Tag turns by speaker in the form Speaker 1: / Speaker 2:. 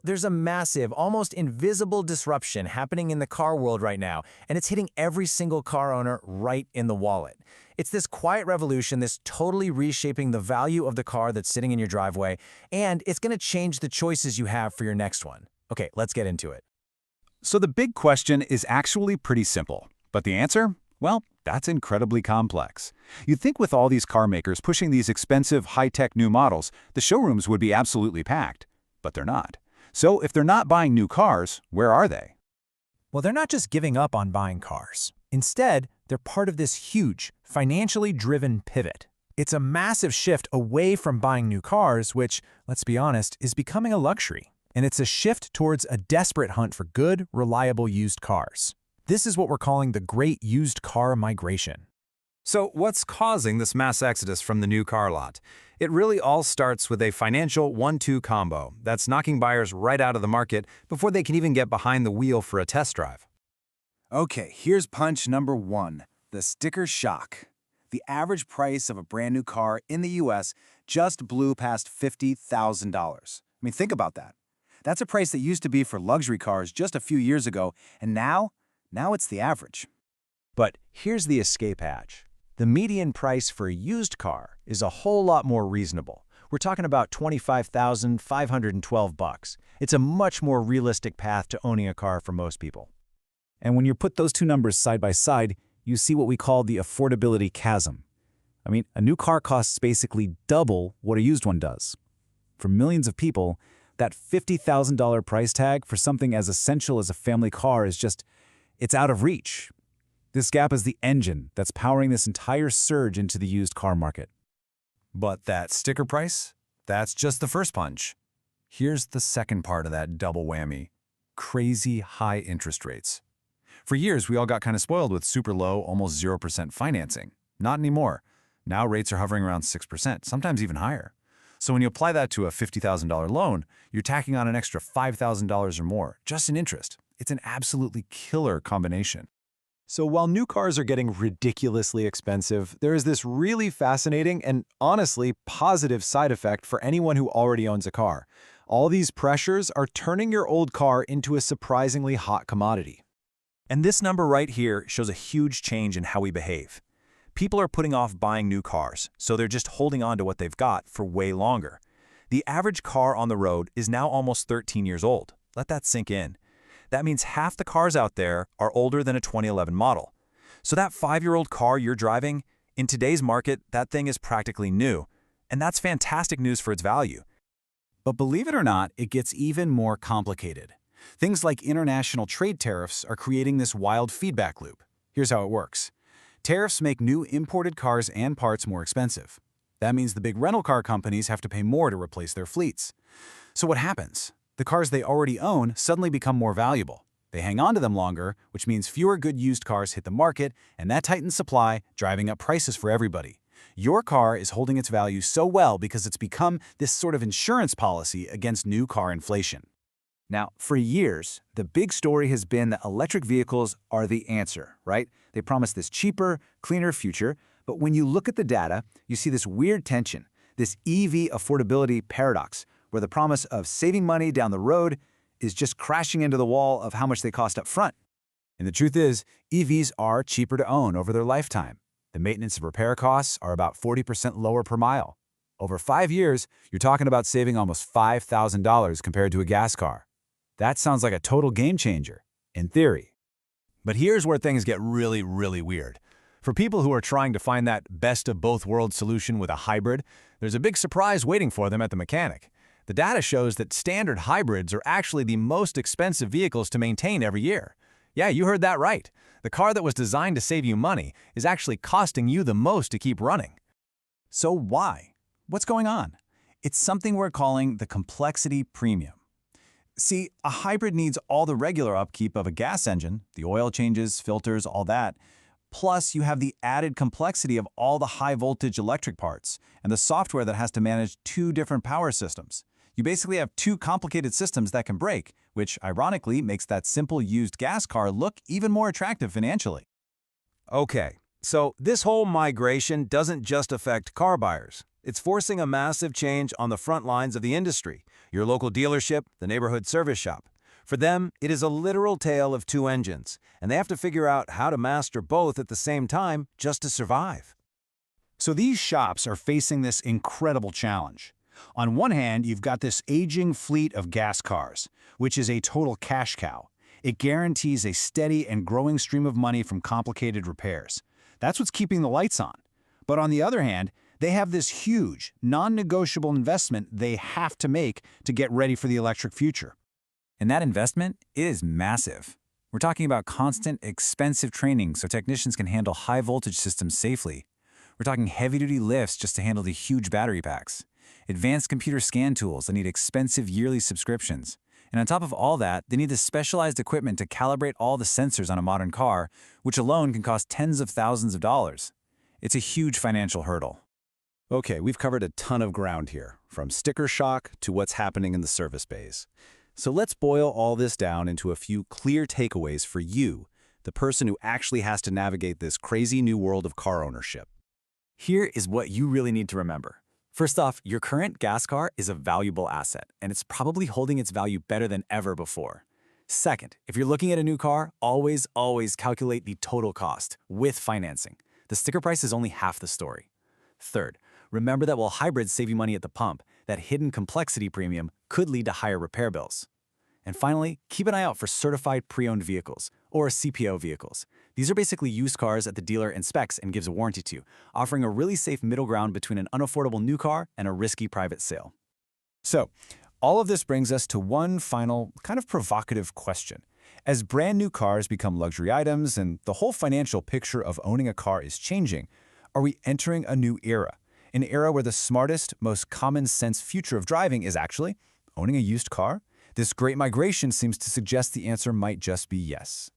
Speaker 1: There's a massive, almost invisible disruption happening in the car world right now, and it's hitting every single car owner right in the wallet. It's this quiet revolution that's totally reshaping the value of the car that's sitting in your driveway, and it's going to change the choices you have for your next one. Okay, let's get into it.
Speaker 2: So the big question is actually pretty simple, but the answer? Well, that's incredibly complex. You'd think with all these car makers pushing these expensive, high-tech new models, the showrooms would be absolutely packed. But they're not. So if they're not buying new cars, where are they?
Speaker 1: Well, they're not just giving up on buying cars. Instead, they're part of this huge, financially driven pivot. It's a massive shift away from buying new cars, which, let's be honest, is becoming a luxury. And it's a shift towards a desperate hunt for good, reliable used cars. This is what we're calling the Great Used Car Migration.
Speaker 3: So what's causing this mass exodus from the new car lot? It really all starts with a financial 1-2 combo that's knocking buyers right out of the market before they can even get behind the wheel for a test drive.
Speaker 4: Okay, here's punch number 1, the sticker shock. The average price of a brand new car in the US just blew past $50,000. Think about that. That's a price that used to be for luxury cars just a few years ago, and now it's the average.
Speaker 1: But here's the escape hatch. The median price for a used car is a whole lot more reasonable. We're talking about $25,512. It's a much more realistic path to owning a car for most people.
Speaker 5: And when you put those two numbers side by side, you see what we call the affordability chasm. A new car costs basically double what a used one does. For millions of people, that $50,000 price tag for something as essential as a family car is it's out of reach. This gap is the engine that's powering this entire surge into the used car market.
Speaker 3: But that sticker price? That's just the first punch. Here's the second part of that double whammy. Crazy high interest rates. For years, we all got kind of spoiled with super low, almost 0% financing. Not anymore. Now rates are hovering around 6%, sometimes even higher. So when you apply that to a $50,000 loan, you're tacking on an extra $5,000 or more, just in interest. It's an absolutely killer combination.
Speaker 6: So while new cars are getting ridiculously expensive, there is this really fascinating and honestly positive side effect for anyone who already owns a car. All these pressures are turning your old car into a surprisingly hot commodity.
Speaker 1: And this number right here shows a huge change in how we behave. People are putting off buying new cars, so they're just holding on to what they've got for way longer. The average car on the road is now almost 13 years old. Let that sink in. That means half the cars out there are older than a 2011 model. So that 5-year-old car you're driving, in today's market, that thing is practically new. And that's fantastic news for its value.
Speaker 5: But believe it or not, it gets even more complicated. Things like international trade tariffs are creating this wild feedback loop. Here's how it works. Tariffs make new imported cars and parts more expensive. That means the big rental car companies have to pay more to replace their fleets. So what happens? The cars they already own suddenly become more valuable. They hang on to them longer, which means fewer good used cars hit the market, and that tightens supply, driving up prices for everybody. Your car is holding its value so well because it's become this sort of insurance policy against new car inflation.
Speaker 4: Now, for years, the big story has been that electric vehicles are the answer, right? They promise this cheaper, cleaner future, but when you look at the data, you see this weird tension, this EV affordability paradox, where the promise of saving money down the road is just crashing into the wall of how much they cost up front. And the truth is, EVs are cheaper to own over their lifetime. The maintenance and repair costs are about 40% lower per mile. Over 5 years, you're talking about saving almost $5,000 compared to a gas car. That sounds like a total game changer, in theory.
Speaker 1: But here's where things get really, really weird. For people who are trying to find that best-of-both-worlds solution with a hybrid, there's a big surprise waiting for them at the mechanic. The data shows that standard hybrids are actually the most expensive vehicles to maintain every year. Yeah, you heard that right. The car that was designed to save you money is actually costing you the most to keep running.
Speaker 5: So why? What's going on? It's something we're calling the complexity premium. See, a hybrid needs all the regular upkeep of a gas engine, the oil changes, filters, all that. Plus, you have the added complexity of all the high-voltage electric parts and the software that has to manage 2 different power systems. You basically have 2 complicated systems that can break, which ironically makes that simple used gas car look even more attractive financially.
Speaker 3: Okay, so this whole migration doesn't just affect car buyers.
Speaker 1: It's forcing a massive change on the front lines of the industry, your local dealership, the neighborhood service shop. For them, it is a literal tale of two engines, and they have to figure out how to master both at the same time just to survive.
Speaker 2: So these shops are facing this incredible challenge. On one hand, you've got this aging fleet of gas cars, which is a total cash cow. It guarantees a steady and growing stream of money from complicated repairs. That's what's keeping the lights on. But on the other hand, they have this huge, non-negotiable investment they have to make to get ready for the electric future.
Speaker 5: And that investment is massive. We're talking about constant, expensive training so technicians can handle high-voltage systems safely. We're talking heavy-duty lifts just to handle the huge battery packs, advanced computer scan tools that need expensive yearly subscriptions. And on top of all that, they need the specialized equipment to calibrate all the sensors on a modern car, which alone can cost tens of thousands of dollars. It's a huge financial hurdle.
Speaker 6: Okay, we've covered a ton of ground here, from sticker shock to what's happening in the service bays. So let's boil all this down into a few clear takeaways for you, the person who actually has to navigate this crazy new world of car ownership.
Speaker 5: Here is what you really need to remember. First off, your current gas car is a valuable asset, and it's probably holding its value better than ever before. Second, if you're looking at a new car, always calculate the total cost with financing. The sticker price is only half the story. Third, remember that while hybrids save you money at the pump, that hidden complexity premium could lead to higher repair bills. And finally, keep an eye out for certified pre-owned vehicles, or CPO vehicles. These are basically used cars that the dealer inspects and gives a warranty to, offering a really safe middle ground between an unaffordable new car and a risky private sale.
Speaker 2: So, all of this brings us to one final, kind of provocative question. As brand new cars become luxury items and the whole financial picture of owning a car is changing, are we entering a new era? An era where the smartest, most common-sense future of driving is actually owning a used car? This great migration seems to suggest the answer might just be yes.